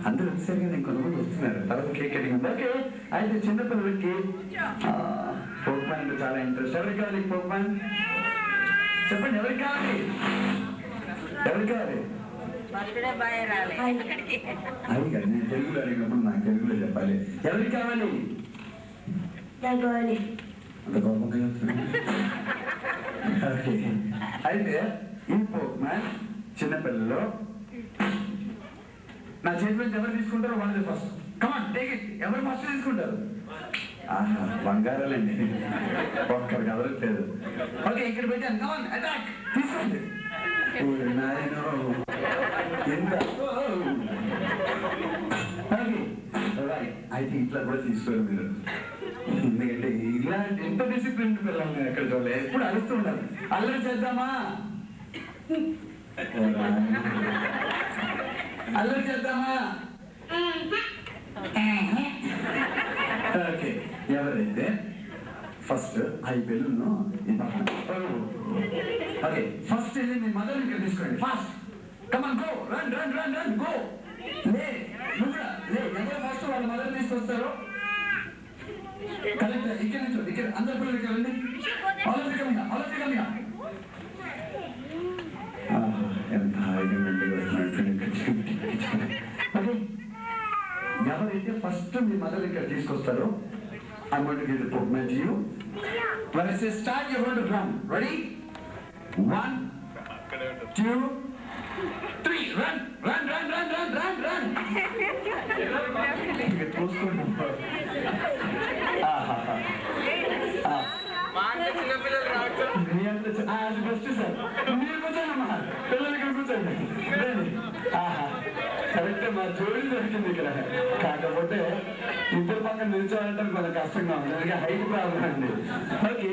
అందరూ వచ్చారు ఇంకొంతమంది వస్తున్నారు. తర్వాత కేక్ కటింగ్ ఉంది. ఓకే, అయితే చిన్నపిల్లలకి ఫోక్ మ్యాన్ అంటే చాలా ఇంట్రెస్ట్. ఎవరికి కావాలి ఫోక్ మ్యాన్? చెప్పండి, ఎవరికి కావాలి? ఎవరికి కావాలి? అది కాదు, నేను తెలుగులో అడిగినప్పుడు నాకు తెలుగులో చెప్పాలి. ఎవరికి కావాలి? అంత కోపంగా చెప్తున్నా. ఓకే, అయితే ఈ ఫోక్ మ్యాన్ చిన్నపిల్లలు నా చేతి నుంచి ఎవరు తీసుకుంటారో వాళ్ళది ఫస్ట్. Come on take it. ఎవరు ఫస్ట్ తీసుకుంటారు? ఆహా, బంగారాలండి, ఒక్కరికి ఎవరట్లేదు. ఓకే, ఇక్కడ పెట్టాను. కమాన్ అటాక్, తీసుకోండి. ఎంత అయితే ఇట్లా కూడా తీసుకోరు మీరు. ఎందుకంటే ఇలాంటి ఎంత డిసిప్లిన్ పిల్లలు ఎక్కడ చూడలేదు. ఎప్పుడు అరుస్తూ ఉంటారు. అల్లరి చేద్దామా? అల్లరి చేద్దామా? ఓకే, ఎవరైతే first I balloon okay first వెళ్ళి మీ మదర్ ఇక్కడ తీసుకోండి. Fast come on go, run run run run go. లే నువ్వు కూడా లే. ఎవరు ఫస్ట్ వాళ్ళ మదర్ తీసుకొస్తారో కరెక్ట్. ఇక్కడ నుంచి ఇక్కడ అందరు పిల్లలు ఇక్కడ రండి. ఆలోచి కమిగా, ఆలోచి కమిగా. ఎంత ఎవరైతే ఫస్ట్ మీ మదర్ ఇక్కడ తీసుకొస్తారో I'm going to give the Pokemon to you. When I say start, you're going to run. Ready? 1, 2, 3. Run, run, run, run, run, run, run. Correct, మా జోడి దొరికింది ఇక్కడ. కాకపోతే ఇద్దరు పక్కన నిల్చోవాలంటే కొంచెం కష్టంగా ఉంది. అందుకే హైట్ ప్రాబ్లం అండి. ఓకే,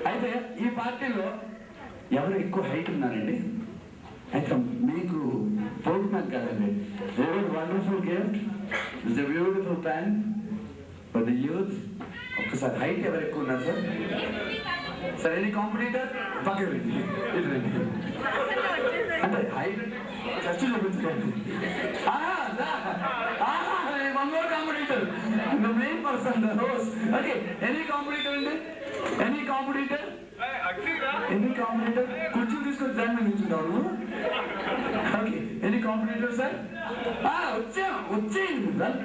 అయితే ఈ పార్టీలో ఎవరు ఎక్కువ హైట్ ఉన్నారండి? అయితే మీకు పోగొట్టినాక కాదండి. Wonderful gift, it's a beautiful plan for the youth. ఒక్కసారి హైట్ ఎవరు ఎక్కువ ఉన్నారు సార్? సార్ ఎనీ కాంపిటీటర్ పక్కన అంటే హైట్ చర్చ చూపించుకోండి. One more competitor, the main person, the host. Okay, any competitor in there? Any competitor? Any competitor? Kuchu తీసుకొని దాని మీద నిల్చున్నావు. Okay, any competitor sir? వచ్చేయండి సార్.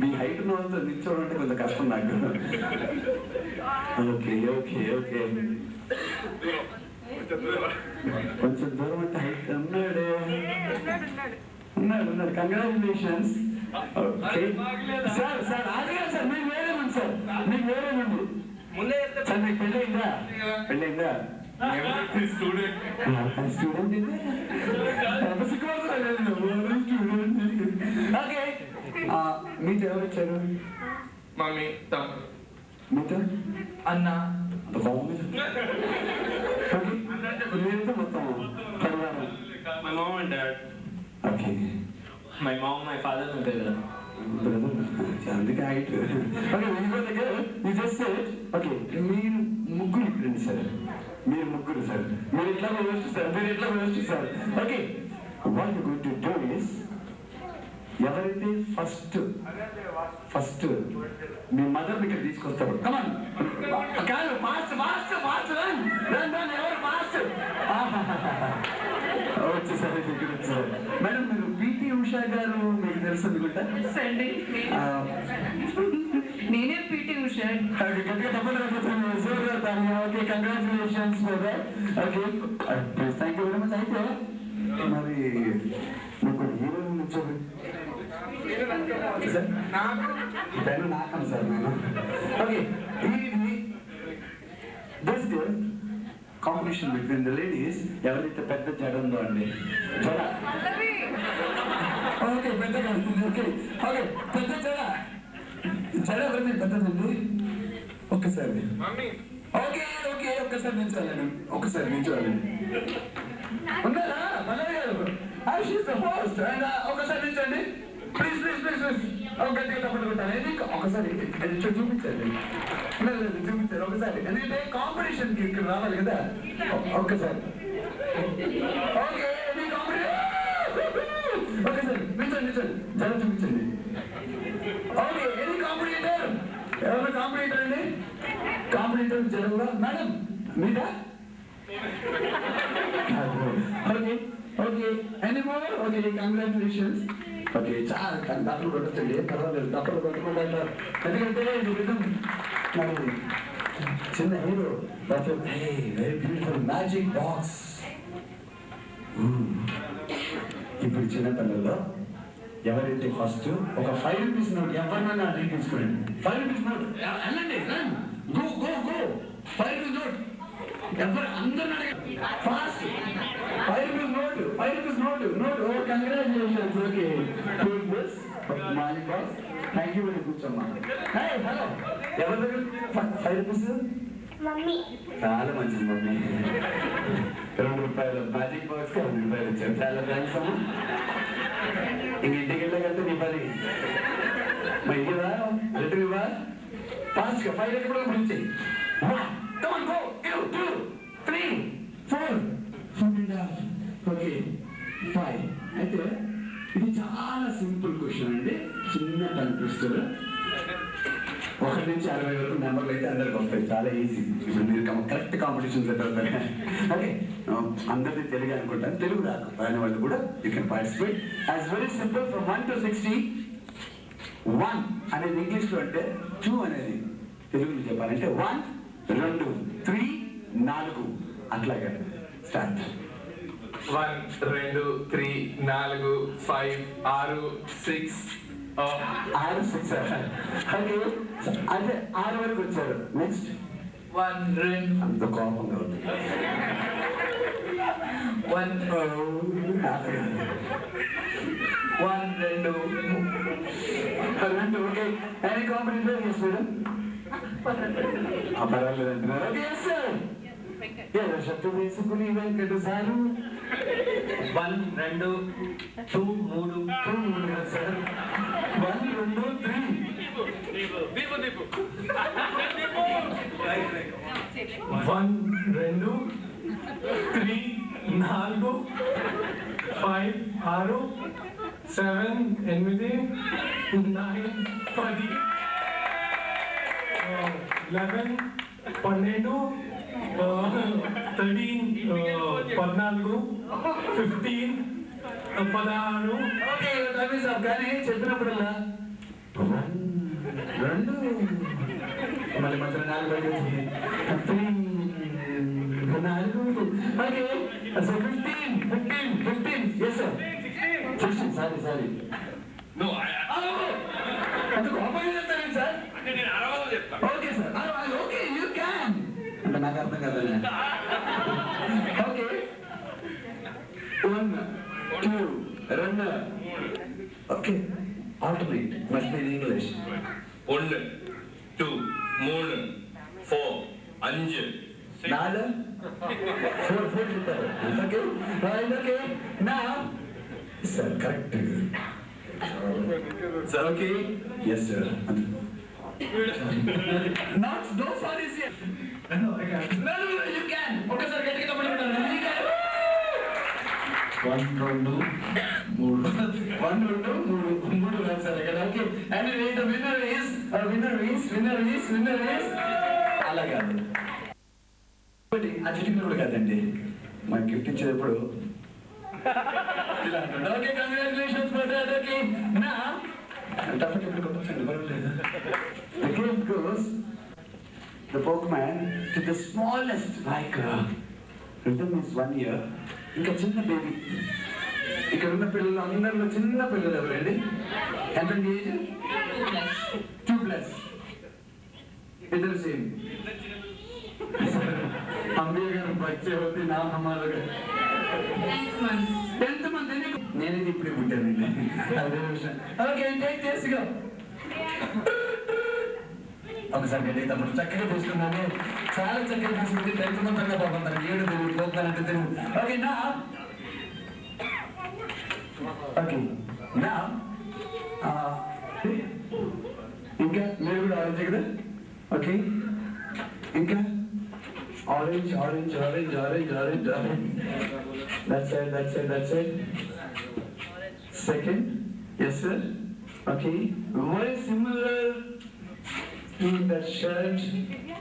మీ హైట్ ఉన్న వాళ్ళతో నిల్చోవడం అంటే కొంచెం కష్టం నాకు. ఓకే ఓకే ఓకే, కొంచెం దూరం అంటే హైట్ ఉన్నాడు ఉన్నాడు ఉన్నాడు. కంగ్రాచులేషన్స్. ఓకే సార్, సార్ ఆగలేదు సార్, మీకు వేరేమండి సార్, మీకు వేరేమండి. సార్ మీకు పెళ్ళయిందా? పెళ్ళయిందా? స్టూడెంట్ ఇది ఓకే. మీతో ఎవరు వచ్చారు? మమ్మీ, తమ్ముడు. మీతో అన్న. మీతో మొత్తం పరివారం. My mom and dad. Okay. My mom, my father, my brother. అందుకే height. Okay, you just said, okay, మీరు ముగ్గురు ఫ్రెండ్స్ సార్, మీరు ముగ్గురు సార్, మీరు ఎట్లా వేస్ట్ సార్, మీరు ఎట్లా waste sir. Okay, what you going to do is, ఎవరైతే ఫస్ట్ మీ మదర్ ఇక్కడ తీసుకొస్తారు. కమాన్, కాదు fast fast fast run run run. ఎవరు ఫాస్ట్? వచ్చేసారి దగ్గర వచ్చారు. మేడం, మీరు పిటి ఉషా గారు మీకు తెలుసు అనుకుంటా. నేనే PT Usha. Okay, congratulations for that. Okay, thank you very much. అయితే మరి మీకు హీరోయిన్ వచ్చారు పెన్ను నాకను సార్ నేను. Okay, this gift competition between the ladies. ఎవరైతే పెద్ద జడ ఉందో అండి, జడ. ఓకే, పెద్దగా ఓకే ఓకే, పెద్ద జడ. జడ ఎవరైతే పెద్దదండి? ఒక్కసారి. ఓకే ఓకే, ఒక్కసారి నిల్చోవాలండి, ఒక్కసారి నిల్చోవాలండి. ఉన్నారా మనయ్య గారు? She's the host. ఒకసారి నిల్చోండి ప్లీజ్ ప్లీజ్ ప్లీజ్ ప్లీజ్. గట్టిగా తప్పట్లు కొట్టాలి. ఒకసారి చూపించండి, చూపించారు ఒకసారి. ఎందుకంటే కాంపిటీషన్ కి ఇక్కడ రావాలి కదా. ఒక్కసారి ఓకే, ఒకసారి నిల్చండి, జనం చూపించండి. Okay, any competitor? ఎవరు కాంపిటీటర్ అండి? కాంపిటీటర్ జనంలో మేడం మీదా? Okay okay, any more? Okay, congratulations. Okay, చాలా డబ్బులు కొట్టండి, పర్వాలేదు, డబ్బులు కొట్టకుండా. ఎందుకంటే మరి చిన్న hero very beautiful magic box. ఇప్పుడు చిన్నపిల్లల్లో ఎవరైతే ఫస్ట్ ఒక 5 రూపీస్ నోట్ ఎవరినైనా అడిగి తీసుకోండి. 5 రూపీస్ నోట్ వెళ్ళండి, go go go. 5 rupees note ఎవరు అందరిని అడగండి fast. 5 rupees note, 5 rupees note note. Oh congratulations. Okay, magic box. Thank you very కూర్చోమ్మా. హలో, ఎవరి దగ్గర 5 రూపీస్? మమ్మీ. చాలా మంచిది మమ్మీ. 2 రూపాయలు మ్యాజిక్ బాక్స్ 2 రూపాయలు ఇచ్చారు. చాలా థ్యాంక్స్ అమ్మా. ఇంక ఇంటికి వెళ్ళగలితే నీ పని మా ఇవ్వదా రిటర్న్ ఇవ్వా ఫాస్ట్ గా 5 కూడా గురించి. 1 go 2 3 4 ఓకే 5. అయితే ఇది చాలా సింపుల్ క్వశ్చన్ అండి, చిన్న టంగ్ ట్విస్టర్. 1 నుంచి 60 వరకు నెంబర్లు అయితే అందరికి వస్తాయి, చాలా ఈజీ. ఇప్పుడు మీరు కరెక్ట్ కాంపిటీషన్ సెట్ అవుతారు. ఓకే, అందరిది తెలుగు అనుకుంటాను, తెలుగు రాని వాళ్ళు కూడా you can participate. As very simple from 1 to 60. 1 అనేది ఇంగ్లీష్ లో అంటే 2 అనేది తెలుగులో చెప్పాలంటే 1 2 3 4 అట్లాగా. స్టార్ట్. 1 2 3 4 5 6 6. 6 6. ఓకే, అదే 6 వరకు వచ్చారు. నెక్స్ట్ 1 2 అంత కోపంగా ఉంది. 1 2 okay, any competitor? Yes madam. పర్వాలేదు అంటున్నారు. Okay, yes sir. షర్టు వేసుకుని Venkata sir. 1 2 2 3 sir. 1 2 3 1 2 3 4 5 6 7 8 9 10 11 12 13 14 15 16. Okay, Ravi sir కానీ చెప్పినప్పుడల్లా 1 2 మళ్ళీ మధ్యలో 4 3 4. Okay, so 15. Yes sir. 16. Sorry. అందుకు అబ్బాయి చెప్తాను sir. Okay sir. Okay, you can అంటే నాకు అర్థం కదా. Okay, 1 2 2. Okay, alternate must be in English. 1 2 3 4 5 4 చెప్తారు. Okay right. ఓకే, నా sir correct sir. Okay, yes sir. Not no sorry sir. No you can. ఒకసారి గట్టిగా తప్పకుండా 1 2 3 సార్ ఇక్కడ. Okay, and the winner is అలా కాదు, ఆ చిటికలు కూడా కాదండి, మనకి గిఫ్ట్ ఇచ్చేటప్పుడు ఇలా అంటాడు. Okay, congratulations for that. Okay, నా తప్పక ఎప్పుడు కొట్టండి, పర్వాలేదు. The gift goes the Pokemon to the smallest, like written is 1 year. ఇంకా చిన్న బేబీ. ఇక్కడ ఉన్న పిల్లలు అందరిలో చిన్న పిల్లలు ఎవరండి? ఎంత ఏజ్? 2+. इधर से हम भी अगर बच्चे होते नाम हमारा 10th month నేను ఇప్పుడే పుట్టానండి. అదే విషయం. ఓకే, టేక్ చేసుగా ఒకసారి గట్టి తప్పుడు చక్కగా తీసుకున్నాను, చాలా చక్కగా తీసుకుంది. 10th month అన్నా బాగుంటాను, 7 పోతానంటే తెలుగు. ఓకే నా ఓకే నా కూడా ఆరెంజ్ కదా. ఓకే, ఇంకా orange orange orange orange orange orange. That side that side that side. Second, yes sir. Okay, very similar to that shirt.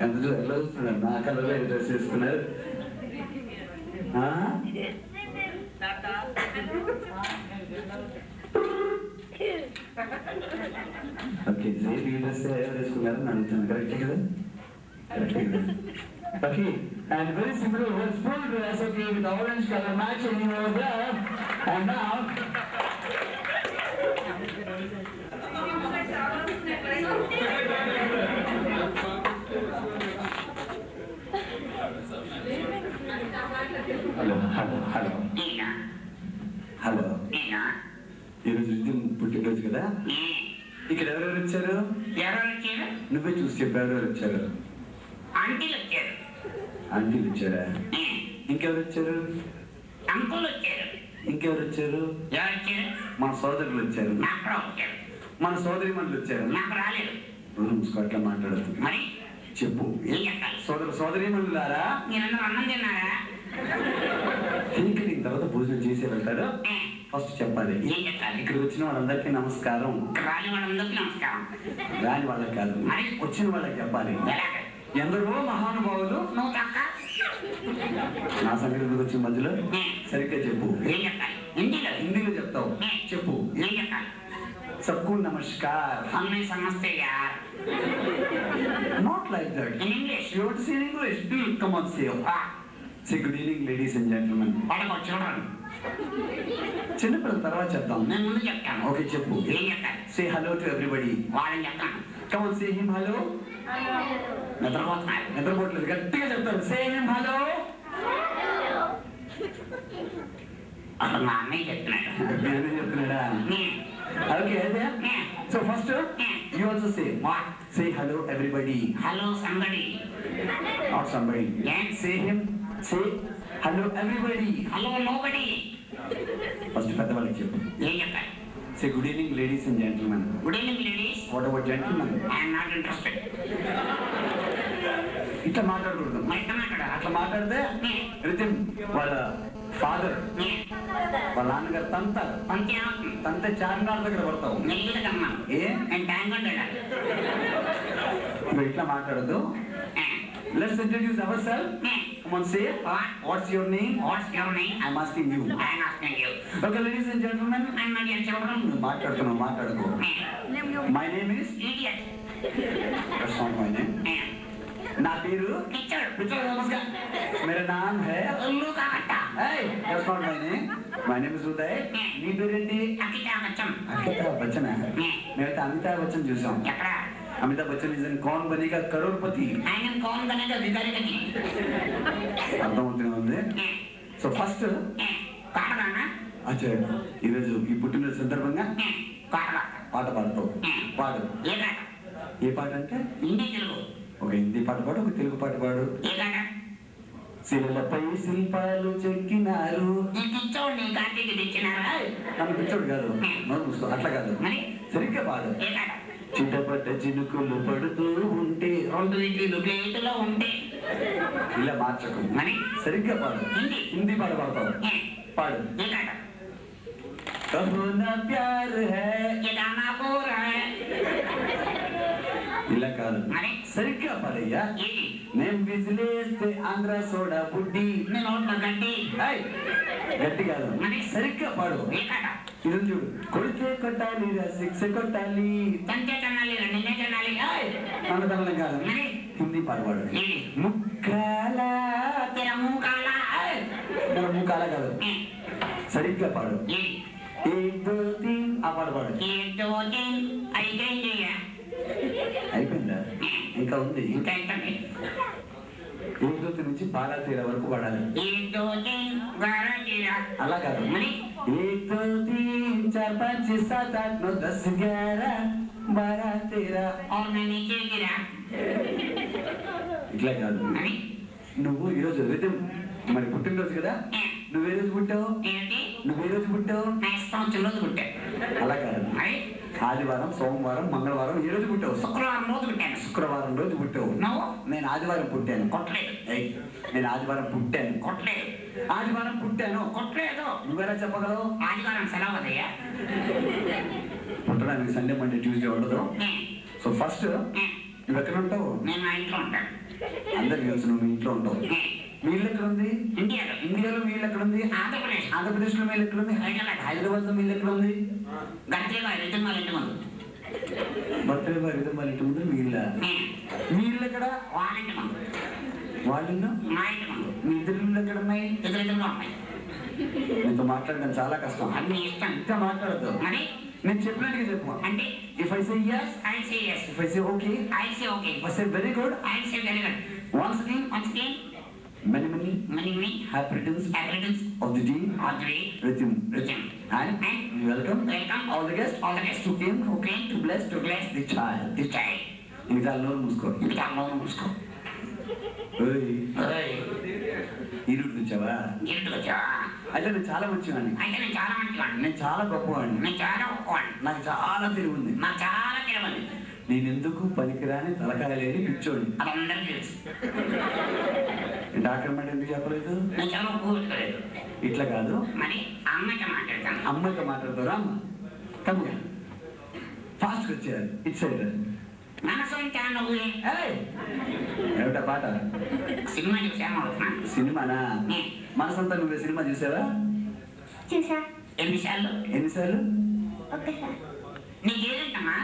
ఎంత ఎలా వస్తున్నారు, నా కలర్లో డ్రెస్ వేసుకున్నారు. ఓకే, సేమ్ ఈ డ్రెస్ వేసుకున్నారని అడుగుతాను. కరెక్ట్ కదా? కరెక్ట్ కదా? Okay, and very similar was full dress, okay, with orange color matching over there. And now hello hello, ఈరోజు రిజిం పుట్టినరోజు కదా, ఇక్కడ ఎవరెవరు వచ్చారు? నువ్వే చూసి చెప్పు ఎవరెవరు వచ్చారు. ఆంటీలు వచ్చారు. ఆంటీలు వచ్చారా? ఇంకెవరు వచ్చారు? అంకుల్ వచ్చారు. ఇంకెవరు వచ్చారు? ఎవరు వచ్చారు? మన సోదరులు వచ్చారు. నాకు కూడా వచ్చారు. మన సోదరి మనులు వచ్చారు. నాకు రాలేదు. అట్లా మాట్లాడుతుంది. మరి చెప్పు. ఏం చెప్పాలి? సోదరి మనులారా, మీరందరూ అన్నం తిన్నారా? ఇంకా దీని తర్వాత భోజనం చేసి వెళ్తారు. ఫస్ట్ చెప్పాలి. ఏం చెప్పాలి? ఇక్కడికి వచ్చిన వాళ్ళందరికీ నమస్కారం. రాని వాళ్ళందరికీ నమస్కారం. రాని వాళ్ళకి కాదు, మరి వచ్చిన వాళ్ళకి చెప్పాలి. ఎలాగ? ఎందరో మహానుభావులు. నువ్వు తక్క. నా సంగతి వచ్చిన మధ్యలో సరిగ్గా చెప్పు. ఏం చెప్పాలి? హిందీలో. హిందీలో చెప్తావు. చెప్పు. ఏం చెప్పాలి? सबको नमस्कार. हमने समझते यार. Not like that. In English. You want to say in English? Come on, say. Say good evening, ladies and gentlemen. వాళ్ళకు చిల్డ్రన్. చిన్నపిల్లల తర్వాత చెప్తాం. నేను ముందు చెప్తాను. ఓకే, చెప్పు. ఏం చెప్తాను? Say hello to everybody. వాళ్ళని చెప్తాను. Come on, say him hello. నిద్రపోతున్నారు. నిద్రపోవట్లేదు, గట్టిగా చెప్తారు. Say him hello. అసలు మా అన్నయ్య చెప్తున్నాడు. నేనే చెప్తున్నాడా? Okay, అయితే so first you also say What? say hello everybody. Hello somebody. Not somebody. Yes. Say him. Say hello everybody. Hello nobody. First పెద్దవాళ్ళకి చెప్పు. ఏం చెప్పాలి? Say good evening, ladies and gentlemen. Good evening ladies. What about gentlemen? I'm not interested. ఇట్లా మాట్లాడకూడదు. మరి ఎట్లా మాట్లాడాలి? అట్లా మాట్లాడితే రితిమ్ వాళ్ళ ఫాదర్, వాళ్ళ నాన్నగారు తంతారు. పంచి అవుతుంది. తంతే చార్మినార్ దగ్గర పడతావు. నెల్లికి కమ్మా. ఏ నేను ట్యాంక్ ఉంటాడా? నువ్వు ఇట్లా మాట్లాడదు. Let's introduce ourselves. Come on, say what's your name? What's your name? I'm asking you. I'm asking you. Okay, ladies and gentlemen. I'm my dear children. నువ్వు మాట్లాడుకో. My name is. Idiot. That's not my name. నా పేరు teacher. నమస్కారం. मेरा नाम है. ఉల్లు కాకట్ట. Hey, that's not my name. My name is Uday. నీ పేరేంటి? అకితాబ్ బచ్చన్. అమితాబ్ బచ్చన్. మేమైతే అమితాబ్ బచ్చన్ చూసాం. ఎక్కడ? अमिताभ बच्चन इज इन कौन बनेगा करोड़पति. ఆయన కౌన్ బనేగా భికారి గతి. అర్థమవుతుంది. సో ఫస్ట్ పాడదానా? అచ్చా, ఈరోజు ఈ పుట్టినరోజు సందర్భంగా పాడదా? పాట పాడతావు. పాడు. ఏ పాట? ఏ పాట అంటే? హిందీ తెలుగు. ఒక హిందీ పాట పాడు, ఒక తెలుగు పాట పాడు. ఏ పాట? శిలలపై శిల్పాలు చెక్కినారు. ఈ పిచ్చోడు నీ కార్తీకి తెచ్చినారా? నన్ను పిచ్చోడు కాదు, నన్ను చూసుకో. అట్లా కాదు, మరి సరిగ్గా పాడు. ఏ పాట? చిటపట చినుకులు పడుతూ ఉంటే 2 ఇడ్లీలు ప్లేటులో ఉంటే. ఇలా మార్చకు. మరి సరిగ్గా పాడు. హిందీ. హిందీ పాట పాడతావు. పాడు. ఏ పాట? कहो ना प्यार है. ये गाना पूरा है. ఇలా కాదు, మరి సరిగ్గా పాడయ్యా. ఏంటి? నేను విజిలేస్తే ఆంధ్ర సోడా బుడ్డి. నేను నోట్లో గడ్డి. ఏయ్, గట్టి కాదు, మరి సరిగ్గా పాడు. ఏ పాట? ఇది చూడు. కొడితే కొట్టాలి, శిక్ష కొట్టాలి. తంతే తనాలి, నిన్నే తనాలి. మన తనలు కాదు, మరి హిందీ పాట పాడు. ఏంటి? ముక్కాల. తెర మూకాల. మన ముక్కాల కాదు, సరిగ్గా పాడు. ఏంటి? एक दो तीन ఆ పాట పాడు. एक दो तीन అయిపోయింది. అయిపోయిందా? ఇంకా ఉంది. ఇంకా ఏంటండి? ఏకదోతి నుంచి బాగా తీర వరకు పాడాలి. एक दो तीन बारह तेरह. అలా కాదు, మరి एक दो तीन चार पाँच छः सात आठ नौ 10 11 12 13. और मैं नीचे गिरा. ఇట్లా కాదు. మరి నువ్వు ఈరోజు రిథమ్ మరి పుట్టినరోజు కదా, నువ్వు ఏ రోజు పుట్టావు? ఏంటి? నువ్వు ఏ రోజు పుట్టావు? నా ఇష్టం వచ్చిన రోజు పుట్టా. అలా కాదు, మరి ఆదివారం, సోమవారం, మంగళవారం ఏ రోజు పుట్టావు? శుక్రవారం రోజు పుట్టాను. శుక్రవారం రోజు పుట్టావు. నువ్వు? నేను ఆదివారం పుట్టాను. కొట్టలేదు. ఏయ్, నేను ఆదివారం పుట్టాను. కొట్టలేదు. ఆదివారం పుట్టాను. కొట్టలేదు. నువ్వెలా చెప్పగలవు? ఆదివారం సెలవు కదయ్యా. పుట్టడానికి సండే, మండే, ట్యూస్డే ఉండదు. సో ఫస్ట్ నువ్వు ఎక్కడ ఉంటావు? నేను మా ఇంట్లో ఉంటాను. అందరికి తెలుసు నువ్వు మీ ఇంట్లో ఉండవు. మీ ఇల్లు ఎక్కడ ఉంది? ఇండియాలో. ఇండియాలో మీ ఇల్లు ఎక్కడ ఉంది? ఆంధ్రప్రదేశ్. ఆంధ్రప్రదేశ్ లో మీ ఇల్లు ఎక్కడ ఉంది? హైదరాబాద్ లో మీ ఇల్లు ఎక్కడ ఉంది? గంటలో రిటర్న్ వాళ్ళ ఇంటి ముందు. బర్త్డే బాగా వాళ్ళ ఇంటి ముందు మీ ఇల్లు. మీ ఇల్లు ఎక్కడ? వాళ్ళ ఇంటి ముందు. వాళ్ళ ఇల్లు? మా ఇంటి ముందు. మీ ఇద్దరు ఇల్లు ఎక్కడ ఉన్నాయి? ఎదురెదురుగా ఉన్నాయి. నీతో మాట్లాడడం చాలా కష్టం. అన్ని ఇష్టం. ఇంకా మాట్లాడద్దు. మరి నేను చెప్పినట్టుగా చెప్పు. అంటే if I say yes, I say yes. if I say okay, I say okay. if I say very good, I say very good. once again, many Many happy returns evidence of the day of the day. with him. And welcome all the guests who came to bless The the child. child. ఇంకా నోరు మూసుకో. ఇంకా మౌనం మూసుకో. ఈ route వచ్చావా? ఇంటికి వచ్చావా? అయితే నేను చాలా మంచివాడిని. అయితే నేను చాలా మంచివాడిని. నేను చాలా గొప్పవాడిని. నేను చాలా గొప్పవాడిని. నాకు చాలా తెలివి ఉంది. నాకు చాలా తెలియదు. నేను ఎందుకు పనికిరాని తలకాయ లేని పిచ్చోడిని. అది అందరికీ తెలుసు. డాక్టర్ మాట ఎందుకు చెప్పలేదు? నేను చాలా కూర్చోలేదు. ఇట్లా కాదు, మరి అమ్మకి మాట్లాడతాను. అమ్మతో మాట్లాడతారా? అమ్మ కమ్ముగా ఫాస్ట్గా వచ్చారు. ఇటు సైడ్ మనసు అంటే నువ్వు ఏమిటా పాట? సినిమా చూసాను అవుతున్నాను. సినిమానా? మనసంతా నువ్వే సినిమా చూసావా? చూసా. ఎన్నిసార్లు? ఎన్నిసార్లు? ఒకసారి. నీకేంటమ్మా?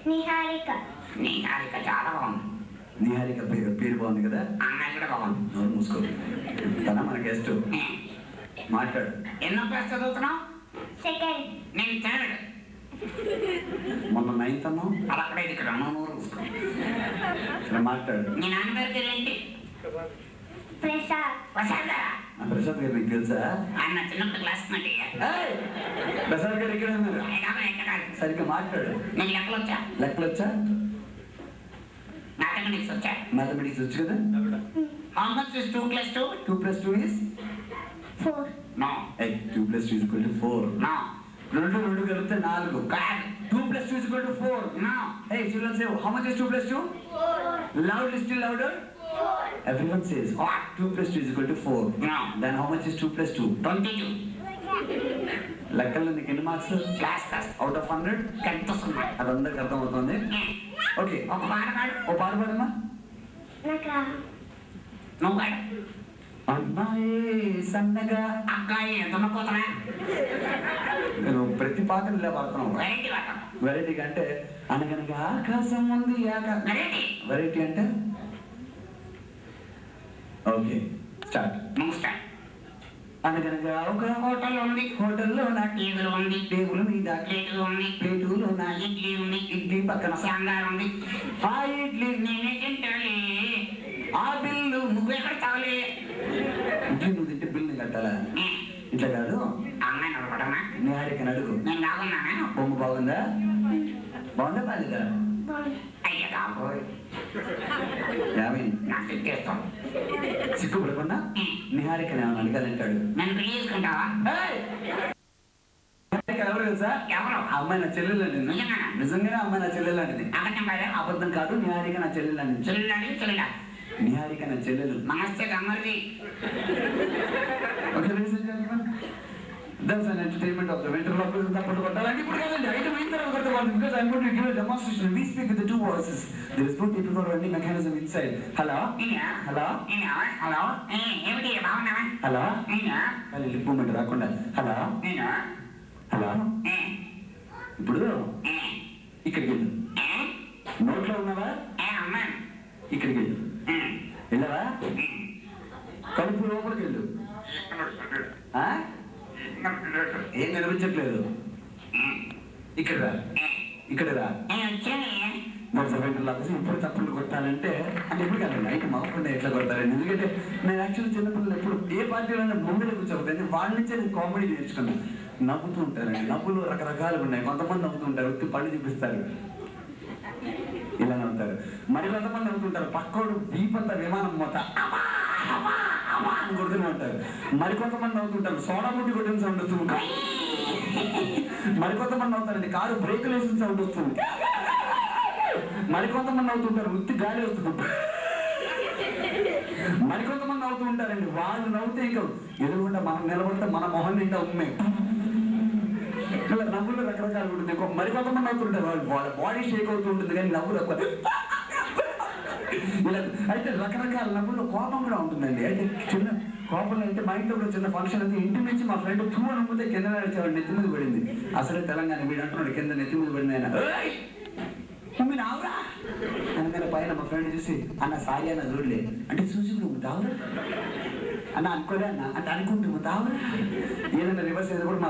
నిహారిక. నీ హారిక చాలా బాగుంది. నిహారిక పేరు బాగుంది కదా? అమ్మాయి కూడా బాగుంది. నోరు మూసుకో. తన మన గెస్ట్. మాట్లాడు. ఎన్నో క్లాస్ చదువుతున్నావు? సెకండ్. నేను థర్డ్. మొన్న 9th అన్నావు. అలా అక్కడ ఇక్కడ నోరు మూసుకో. మాట్లాడు. నీ నాన్నగారి పేరు ఏంటి? ప్రసాద్. ప్రసాద్. ఆ ప్రసాద్ గారు నీకు తెలుసా? ఆయన చిన్నప్పుడు క్లాస్ మేట్. ప్రసాద్ గారు ఇక్కడ ఉన్నారు. సరిగ్గా మాట్లాడు. నీకు లెక్కలు వచ్చా? లెక్కలు వచ్చా? మ్యాథమెటిక్స్ వచ్చా? మ్యాథమెటిక్స్ వచ్చు కదా? How much is 2 plus 2? 2 plus 2 is 4. No. 2 plus 2 is equal to 4. No. రెండు కలిపితే 4. God. 2 plus 2 is equal to 4. No. Hey, children say, how much is 2 plus 2? 4. Loudly, still louder. 4. Everyone says, What? 2 plus 2 is equal to 4. No. Then how much is 2 plus 2? 22. లెక్కల్లో నీకు ఎన్ని marks? Class out of 100? ఎంత సున్నా? అది అందరికి అర్థమవుతుంది. Okay, ఒక పాట పాడు. ఓ పాట పాడమ్మా. నాకు నువ్వు పాడు. అమ్మాయి సన్నగా. అబ్బాయి దున్నపోతున్నా. నేను ప్రతి పాటను ఇలా పాడుతున్నావు. వెరైటీ పాట. వెరైటీ అంటే అనగనగా ఆకాశం ఉంది. వెరైటీ. వెరైటీ అంటే ఓకే స్టార్ట్. నువ్వు స్టార్ట్. అనగనగా ఒక హోటల్ ఉంది. హోటల్లో నా టేబుల్ ఉంది. టేబుల్ మీద ప్లేట్ ఉంది. ప్లేటులో నా ఇడ్లీ ఉంది. ఇడ్లీ పక్కన సాంబార్ ఉంది. ఆ ఇడ్లీ నేనే తింటాలే. ఆ బిల్లు నువ్వే కడతావులే. ఇడ్లీ నువ్వు తింటే బిల్లు కట్టాలా? ఇట్లా కాదు. అమ్మాయి నడపడమా? నిహారికని అడుగు. నేను బాగున్నానా? బొమ్మ బాగుందా? బాగుందా బాలేదా? అయ్యా కాబోయ్. యామి నాకు తిట్టేస్తాం. సిగ్గుపడకుండా నిహారికని ఏమైనా అడగాలంటాడు. నన్ను పెళ్లి చేసుకుంటావా? నిహారిక ఎవరు తెలుసా? ఎవరు? ఆ అమ్మాయి నా చెల్లెలండి. నిజంగానా? నిజంగానే ఆ అమ్మాయి నా చెల్లెలాంటిది. అబద్ధం కాదా? అబద్ధం కాదు. నిహారిక నా చెల్లెలాంటిది. చెల్లాడి చెల్లా. నిహారిక నా చెల్లెలు. నమస్తే అమ్మది. Okay, ladies and gentlemen, that's an entertainment of the winter lockers and the because I'm going to give a demonstration. We speak with the two voices. There is no typical or any mechanism inside. Hello? Hello? Hello. ఏమిటి బాగున్నావా? Hello? నేనా? అది lip movement రాకుండా hello నేనా? Hello ఇప్పుడు ఇక్కడికి వెళ్ళు. నోట్లో ఉన్నావా? అమ్మా. ఇక్కడికి వెళ్ళు. వెళ్ళవా? కడుపు లోపలికి వెళ్ళు. ఆ? ఏం కనిపించట్లేదు. ఇక్కడ రా. ఇక్కడ రా. ఇప్పుడు తప్పులు కొట్టాలంటే అంటే ఎప్పుడు కాదు నైట్ మాకుండా ఎట్లా కొడతారండి. ఎందుకంటే నేను యాక్చువల్లీ చిన్నపిల్లలు ఎప్పుడు ఏ పార్టీలో ముందులో కూర్చోకపోతే వాళ్ళ నుంచే నేను కామెడీ నేర్చుకున్నాను. నవ్వుతూ ఉంటారండి. నవ్వులు రకరకాలుగా ఉన్నాయి. కొంతమంది నవ్వుతూ ఉంటారు, ఉత్తి పళ్ళు చూపిస్తారు, ఇలా నవ్వుతారు. మరి కొంతమంది నవ్వుతుంటారు, పక్కోడు దీపంత విమానం మోత అని కొడుతూనే ఉంటారు. మరికొంతమంది నవ్వుతుంటారు, సోడా ముట్టి కొట్టిన సౌండ్ వస్తుంది. మరికొంతమంది నవ్వుతారండి, కారు బ్రేకులు వేసిన సౌండ్ వస్తుంది. మరికొంతమంది నవ్వుతుంటారు, ఉత్తి గాలి వస్తుంది. మరికొంతమంది నవ్వుతూ ఉంటారండి, వాళ్ళు నవ్వుతే ఇంకా ఎదురుగుండా మనం నిలబడితే మన మొహం నిండా ఉమ్మే. ఇలా నవ్వులు రకరకాలు ఉంటుంది. మరికొంతమంది నవ్వుతుంటారు, వాళ్ళ బాడీ షేక్ అవుతూ ఉంటుంది కానీ నవ్వులు ఇలా. అయితే రకరకాల నవ్వుల్లో కోపం కూడా ఉంటుందండి. అయితే చిన్న కోపంలో అయితే మా ఇంట్లో కూడా చిన్న ఫంక్షన్ అయితే ఇంటి నుంచి మా ఫ్రెండ్ టూ నమ్మితే కింద నడిచేవాడు, నెత్తి మీద పడింది. అసలే తెలంగాణ వీడు అంటున్నాడు కింద నెత్తి మీద పడింది ఆయన. మీరు ఆవురా అందుకని పైన మా ఫ్రెండ్ చూసి అన్న సాయి అన్న చూడలే అంటే చూసి నువ్వు తావురా అన్న అనుకోలే అన్న అంటే అనుకుంటున్నావు తావురా ఏదన్నా రివర్స్ అయితే కూడా